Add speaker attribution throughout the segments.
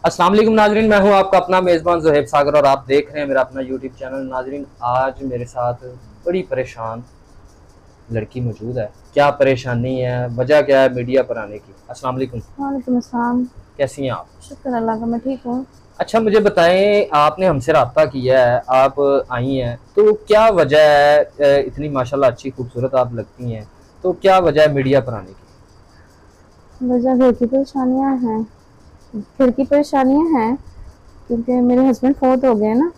Speaker 1: अस्सलाम वालेकुम नाजरीन, मैं हूं आपका अपना मेज़बान ज़ुहैब सागर और आप देख रहे हैं मेरा अपना यूट्यूब चैनल। नाजरीन, आज मेरे साथ बड़ी परेशान लड़की मौजूद है। क्या परेशानी है, वजह क्या है मीडिया पर आने की? अस्सलाम वालेकुम।
Speaker 2: वालेकुम अस्सलाम।
Speaker 1: कैसी हैं आप?
Speaker 2: शुक्र अल्लाह का, मैं ठीक हूँ।
Speaker 1: अच्छा, मुझे बताएं, आपने हमसे रब्ता किया है, आप आई हैं, तो क्या वजह है? इतनी माशाल्लाह अच्छी खूबसूरत आप लगती हैं, तो क्या वजह है मीडिया पर आने
Speaker 2: वजह घर की परेशानियाँ हैं क्योंकि मेरे हस्बैंड फोत हो गए ना।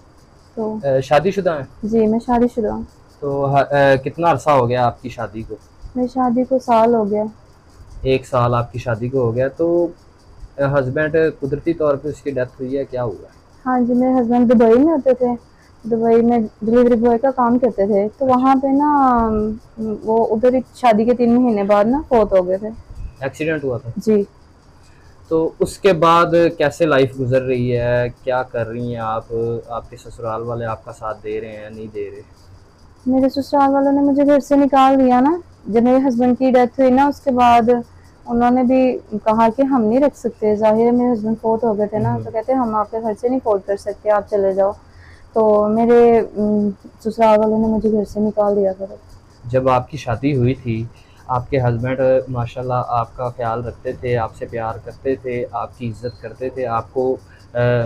Speaker 2: तो
Speaker 1: की? शादीशुदा हैं?
Speaker 2: जी, मैं शादीशुदा हूँ।
Speaker 1: तो कितना अरसा हो गया आपकी शादी को?
Speaker 2: मेरी शादी को साल हो गया।
Speaker 1: 1 साल आपकी शादी को हो गया। तो हस्बैंड कुदरती तौर पे उसकी डेथ हुई है, क्या हुआ है?
Speaker 2: हाँ जी, मेरे हस्बैंड दुबई में होते थे। दुबई में डिलीवरी बॉय का काम करते थे, तो
Speaker 1: अच्छा।
Speaker 2: वहाँ पे ना वो उधर ही शादी के 3 महीने बाद ना फोत हो गए थे।
Speaker 1: एक्सीडेंट हुआ था?
Speaker 2: जी।
Speaker 1: तो उसके बाद कैसे लाइफ गुजर रही है, क्या कर रही हैं आप? आपके ससुराल वाले आपका साथ दे रहे हैं, नहीं दे रहे?
Speaker 2: मेरे ससुराल वालों ने मुझे घर से निकाल दिया ना। जब मेरे हस्बैंड की डेथ हुई ना, उसके बाद उन्होंने भी कहा कि हम नहीं रख सकते, जाहिर है मेरे हस्बैंड फोत हो गए थे ना, तो कहते हम आपके घर से नहीं फोत कर सकते, आप चले जाओ। तो मेरे ससुराल वालों ने मुझे घर से निकाल दिया था।
Speaker 1: जब आपकी शादी हुई थी, आपके हस्बैंड माशाल्लाह आपका ख्याल रखते थे, आपसे प्यार करते थे, आपकी इज्जत करते थे, आपको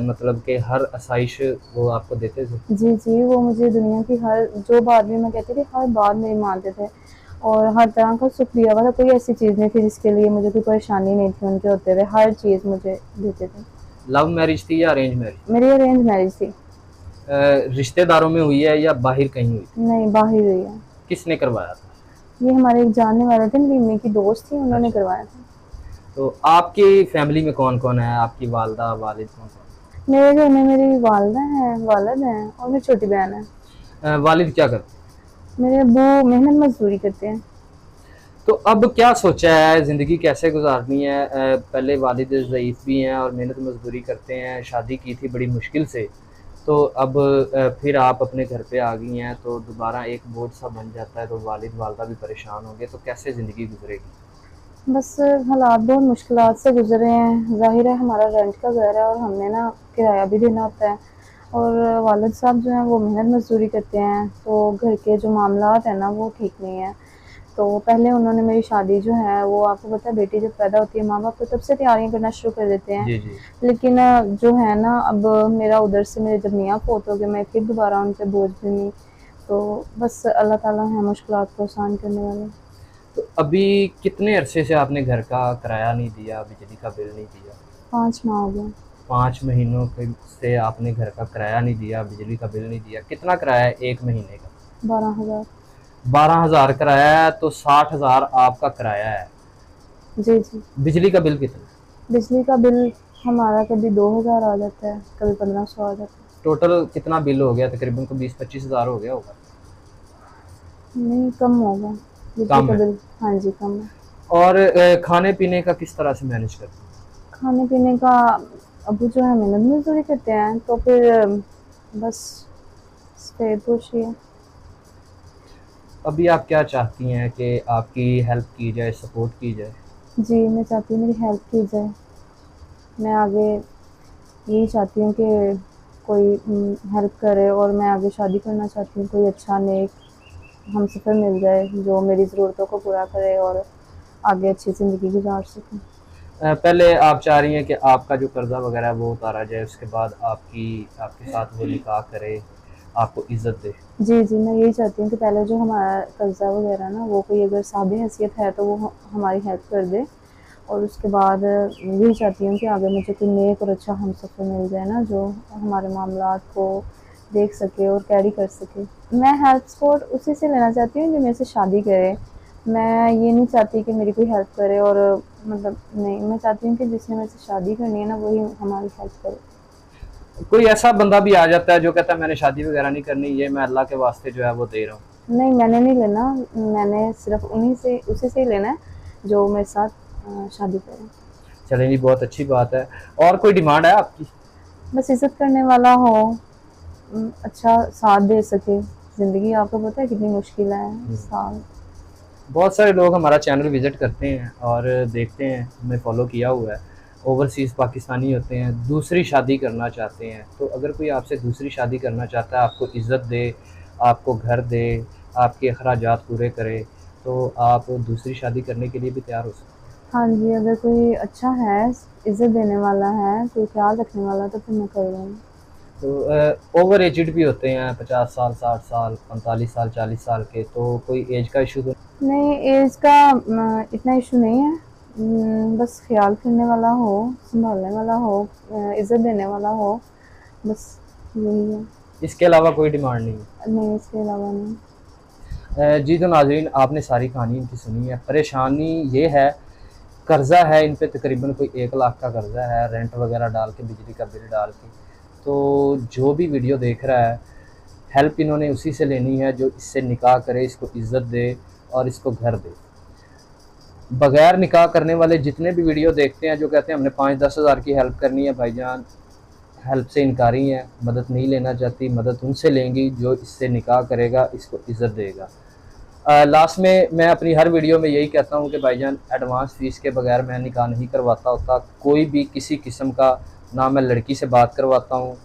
Speaker 1: मतलब कि हर आसाइश वो आपको देते थे?
Speaker 2: जी जी, वो मुझे दुनिया की हर जो बात भी मैं कहती थी, हर बात मेरी मानते थे और हर तरह का सुख दिया हुआ था। कोई ऐसी चीज़ नहीं थी जिसके लिए मुझे कोई परेशानी नहीं थी, उनके होते हुए हर चीज़ मुझे देते थे।
Speaker 1: लव मैरिज थी या अरेंज मैरिज?
Speaker 2: मेरी अरेंज मैरिज थी।
Speaker 1: रिश्तेदारों में हुई है या बाहर कहीं हुई थी?
Speaker 2: नहीं, बाहर हुई है।
Speaker 1: किसने करवाया था?
Speaker 2: ये हमारे एक जानने वाले थे, मेरी मम्मी की दोस्त थी, उन्होंने
Speaker 1: अच्छा।
Speaker 2: करवाया था।
Speaker 1: तो आपकी फैमिली में कौन कौन है? आपकी वालदा वालिद कौन कौन
Speaker 2: मेरे घर में मेरी वालदा है, वालिद हैं और मेरी छोटी बहन है।
Speaker 1: है? वालिद क्या करते हैं?
Speaker 2: मेरे अब्बू मेहनत मजदूरी करते हैं।
Speaker 1: तो अब क्या सोचा है, ज़िंदगी कैसे गुजारनी है? पहले वालिद ज़ईफ़ भी हैं और मेहनत मजदूरी करते हैं, शादी की थी बड़ी मुश्किल से, तो अब फिर आप अपने घर पे आ गई हैं, तो दोबारा एक बोझ सा बन जाता है, तो वालिद वालदा भी परेशान होंगे, तो कैसे ज़िंदगी गुजरेगी?
Speaker 2: बस हालात बहुत मुश्किलात से गुजरे हैं। ज़ाहिर है हमारा रेंट का घर है और हमने ना किराया भी देना होता है। और वालिद साहब जो हैं वो मेहनत मजदूरी करते हैं, तो घर के जो मामलात हैं ना वो ठीक नहीं है। तो पहले उन्होंने मेरी शादी जो है वो, आपको पता है बेटी जब पैदा होती है माँ बाप तो तब से तैयारियां करना शुरू कर देते हैं।
Speaker 1: जी, जी।
Speaker 2: लेकिन जो है ना, अब मेरा उधर से मेरे जब मियाँ फोत हो गए, मैं फिर दोबारा उन पे बोझ बनी। तो बस अल्लाह ताला है मुश्किलात को आसान करने वाले।
Speaker 1: तो अभी कितने अरसे से आपने घर का किराया नहीं दिया, बिजली का बिल नहीं दिया?
Speaker 2: 5 माह हो गए।
Speaker 1: 5 महीनों से आपने घर का किराया नहीं दिया, बिजली का बिल नहीं दिया। कितना किराया है 1 महीने का?
Speaker 2: 12,000।
Speaker 1: 12,000 किराया है, तो 60,000 आपका किराया है।
Speaker 2: जी जी।
Speaker 1: बिजली का बिल कितना?
Speaker 2: बिजली का बिल हमारा कभी 2,000 आ जाता है, कभी 1500 आ जाता
Speaker 1: टोटल कितना बिल हो गया? तकरीबन को 20-25 हज़ार हो गया होगा।
Speaker 2: है। नहीं, कम होगा बिजली
Speaker 1: कम
Speaker 2: का
Speaker 1: है।
Speaker 2: बिल। हाँ जी, कम है।
Speaker 1: और खाने पीने का किस तरह से मैनेज करते हैं?
Speaker 2: खाने पीने का अबू जो है मेहनत मजदूरी करते हैं, तो फिर बस पेट पोषी है।
Speaker 1: अभी आप क्या चाहती हैं कि आपकी हेल्प की जाए, सपोर्ट की जाए?
Speaker 2: जी, मैं चाहती हूँ मेरी हेल्प की जाए। मैं आगे यही चाहती हूँ कि कोई हेल्प करे और मैं आगे शादी करना चाहती हूँ। कोई अच्छा नेक हमसफ़र मिल जाए जो मेरी ज़रूरतों को पूरा करे और आगे अच्छी ज़िंदगी गुजार सके।
Speaker 1: पहले आप चाह रही हैं कि आपका जो कर्जा वगैरह है वो उतारा जाए, उसके बाद आपकी आपके साथ वो निकाह करे, आपको इज्जत दे।
Speaker 2: जी जी, मैं यही चाहती हूँ कि पहले जो हमारा कर्जा वगैरह ना, वो कोई अगर साहब हैसियत है तो वो हमारी हेल्प कर दे। और उसके बाद यही चाहती हूँ कि आगे मुझे कोई नेक और अच्छा हमसफ़र मिल जाए ना, जो हमारे मामलात को देख सके और कैरी कर सके। मैं हेल्प सपोर्ट उसी से लेना चाहती हूँ जो मेरे से शादी करे। मैं ये नहीं चाहती कि मेरी कोई हेल्प करे और मतलब नहीं, मैं चाहती हूँ कि जिसने मेरे से शादी करनी है ना वही हमारी हेल्प करे।
Speaker 1: कोई ऐसा बंदा भी आ जाता है जो कहता है मैंने शादी वगैरह नहीं करनी, ये मैं अल्लाह के वास्ते जो है वो दे रहा हूँ।
Speaker 2: नहीं, मैंने नहीं लेना। मैंने सिर्फ उन्हीं से उसी से ही लेना है जो मेरे साथ शादी करे।
Speaker 1: चलें जी, बहुत अच्छी बात है। और कोई डिमांड है आपकी?
Speaker 2: बस इज़्ज़त करने वाला हो, अच्छा साथ दे सके। ज़िंदगी आपको पता है कितनी मुश्किल है। साल
Speaker 1: बहुत सारे लोग हमारा चैनल विज़िट करते हैं और देखते हैं, हमें फॉलो किया हुआ है, ओवरसीज़ पाकिस्तानी होते हैं, दूसरी शादी करना चाहते हैं, तो अगर कोई आपसे दूसरी शादी करना चाहता है, आपको इज़्ज़त दे, आपको घर दे, आपके अखराजात पूरे करे, तो आप दूसरी शादी करने के लिए भी तैयार हो सकते हैं।
Speaker 2: हाँ जी, अगर कोई अच्छा है, इज़्ज़त देने वाला है, कोई ख़्याल रखने वाला, तो फिर मैं कर लूँगी।
Speaker 1: तो ओवर एजड भी होते हैं, 50 साल, 60 साल, 45 साल, 40 साल के, तो कोई एज का इशू तो
Speaker 2: नहीं, एज का इतना इशू नहीं है। बस ख्याल करने वाला हो, संभालने वाला हो, इज़्ज़त देने वाला हो, बस यही है।
Speaker 1: इसके अलावा कोई डिमांड नहीं है।
Speaker 2: नहीं, इसके अलावा नहीं।
Speaker 1: जी तो नाज़रीन, आपने सारी कहानी इनकी सुनी है। परेशानी ये है, कर्ज़ा है इन पे तकरीबन कोई 1 लाख का कर्ज़ा है, रेंट वगैरह डाल के, बिजली का बिल डाल के। तो जो भी वीडियो देख रहा है, हेल्प इन्होंने उसी से लेनी है जो इससे निकाह करे, इसको इज़्ज़त दे और इसको घर दे। बगैर निकाह करने वाले जितने भी वीडियो देखते हैं जो कहते हैं हमने 5-10 हज़ार की हेल्प करनी है, भाईजान हेल्प से इनकारी हैं, मदद नहीं लेना चाहती। मदद उनसे लेंगी जो इससे निकाह करेगा, इसको इज़्ज़त देगा। लास्ट में मैं अपनी हर वीडियो में यही कहता हूँ कि भाईजान एडवांस फ़ीस के बगैर मैं निकाह नहीं करवाता होता कोई भी किसी किस्म का। ना मैं लड़की से बात करवाता हूँ,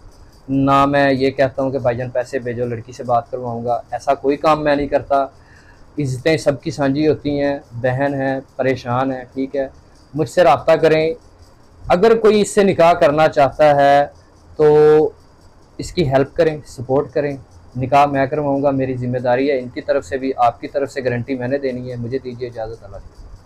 Speaker 1: ना मैं ये कहता हूँ कि भाईजान पैसे भेजो लड़की से बात करवाऊँगा, ऐसा कोई काम मैं नहीं करता। इज़्ज़तें सबकी साझी होती हैं, बहन है, परेशान है, ठीक है, मुझसे रब्ता करें। अगर कोई इससे निकाह करना चाहता है तो इसकी हेल्प करें, सपोर्ट करें। निकाह मैं करवाऊँगा, मेरी ज़िम्मेदारी है। इनकी तरफ से भी, आपकी तरफ से गारंटी मैंने देनी है। मुझे दीजिए इजाज़त, अल्लाह हाफ़िज़।